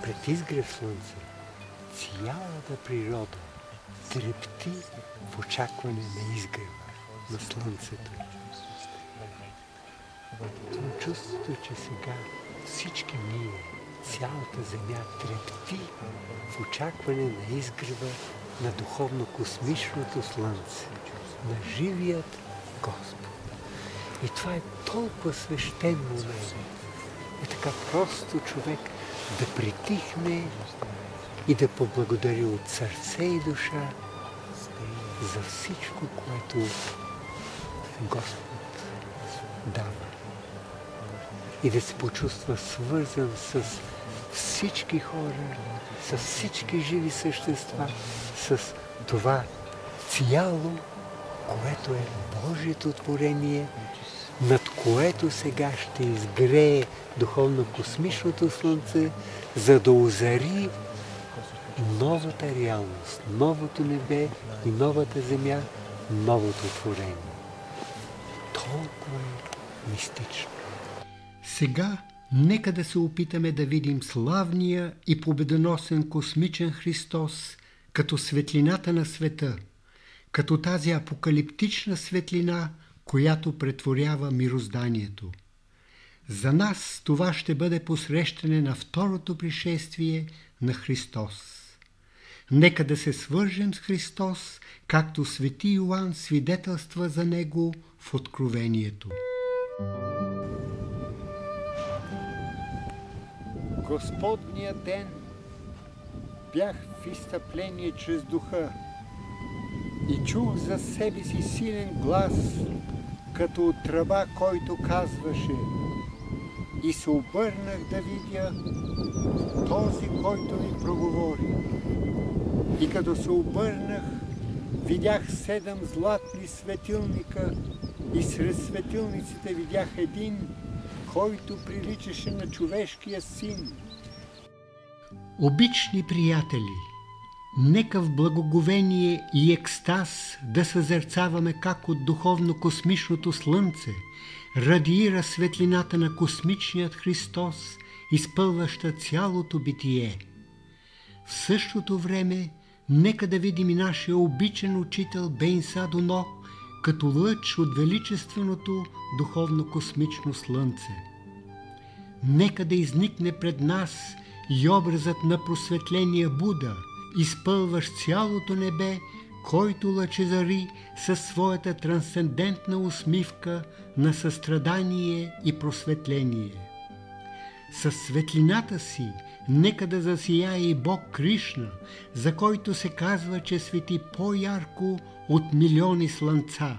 пред изгрев слънце цялата природа трепти в очакване на изгрева на слънцето. Това чувството, че сега всички ние, цялата земя трепти в очакване на изгрева на духовно-космичното слънце, на живият Господ. И това е толкова свещен момент. Е така просто човек да притихне и да поблагодари от сърце и душа за всичко, което Господ дава. И да се почувства свързан с всички хора, с всички живи същества, с това цяло, което е Божието творение, над което сега ще изгрее духовно-космичното слънце, за да озари новата реалност, новото небе и новата земя, новото творение. Толкова е мистично. Сега нека да се опитаме да видим славния и победоносен космичен Христос като светлината на света, като тази апокалиптична светлина, която претворява мирозданието. За нас това ще бъде посрещане на второто пришествие на Христос. Нека да се свържем с Христос, както свети Йоан свидетелства за Него в Откровението. Господния ден бях в изстъпление чрез духа и чух за себе си силен глас, като от тръба, който казваше: и се обърнах да видя този, който ми проговори. И като се обърнах, видях 7 златни светилника и сред светилниците видях един, който приличаше на човешкия син. Обични приятели, нека в благоговение и екстаз да съзерцаваме как от духовно-космичното слънце радиира светлината на космичният Христос, изпълваща цялото битие. В същото време нека да видим и нашия обичен учител Бейн Садоно като лъч от величественото духовно-космично слънце. Нека да изникне пред нас и образът на просветления Буда, изпълващ цялото небе, който лъчезари със своята трансцендентна усмивка на състрадание и просветление. Със светлината си нека да засияе и Бог Кришна, за който се казва, че свети по-ярко от милиони слънца.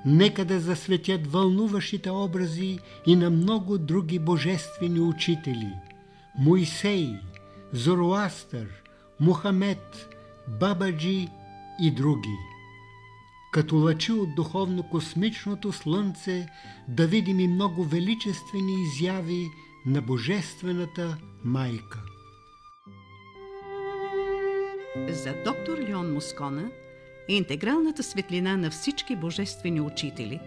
Нека да засветят вълнуващите образи и на много други божествени учители – Моисей, Зороастър, Мухамед, Бабаджи и други. Като лъчи от духовно-космичното слънце да видим и много величествени изяви на Божествената майка. За доктор Леон Москона интегралната светлина на всички божествени учители,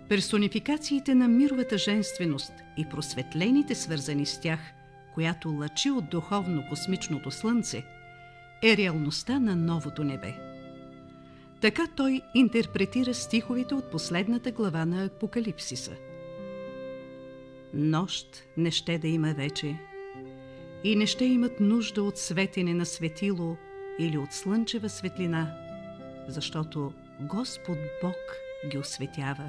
персонификациите на мировата женственост и просветлените свързани с тях, която лъчи от духовно-космичното слънце, е реалността на новото небе. Така той интерпретира стиховете от последната глава на Апокалипсиса. Нощ не ще да има вече и не ще имат нужда от светене на светило или от слънчева светлина, защото Господ Бог ги осветява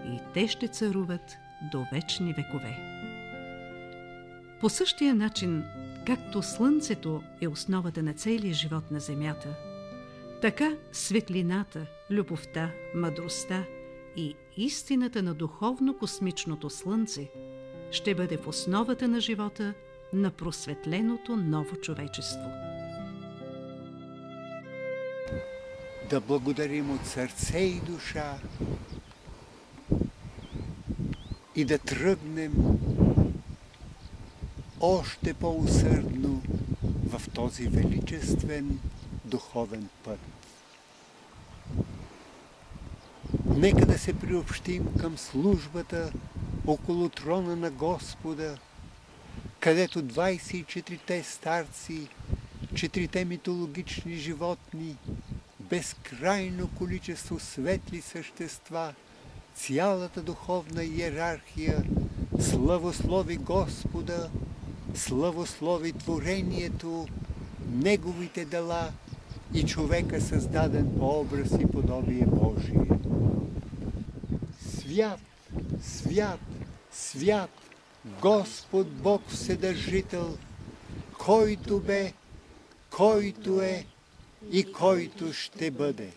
и те ще царуват до вечни векове. По същия начин, както слънцето е основата на целия живот на земята, така светлината, любовта, мъдростта и истината на духовно-космичното слънце ще бъде в основата на живота на просветленото ново човечество. Да благодарим от сърце и душа и да тръгнем още по-усърдно в този величествен духовен път. Нека да се приобщим към службата около трона на Господа, където 24-те старци, 4-те митологични животни, безкрайно количество светли същества, цялата духовна иерархия славослови Господа, славослови творението, Неговите дела и човека създаден по образ и подобие Божие. Свят, свят, свят, Господ Бог Вседържител, който бе, който е и който ще бъде.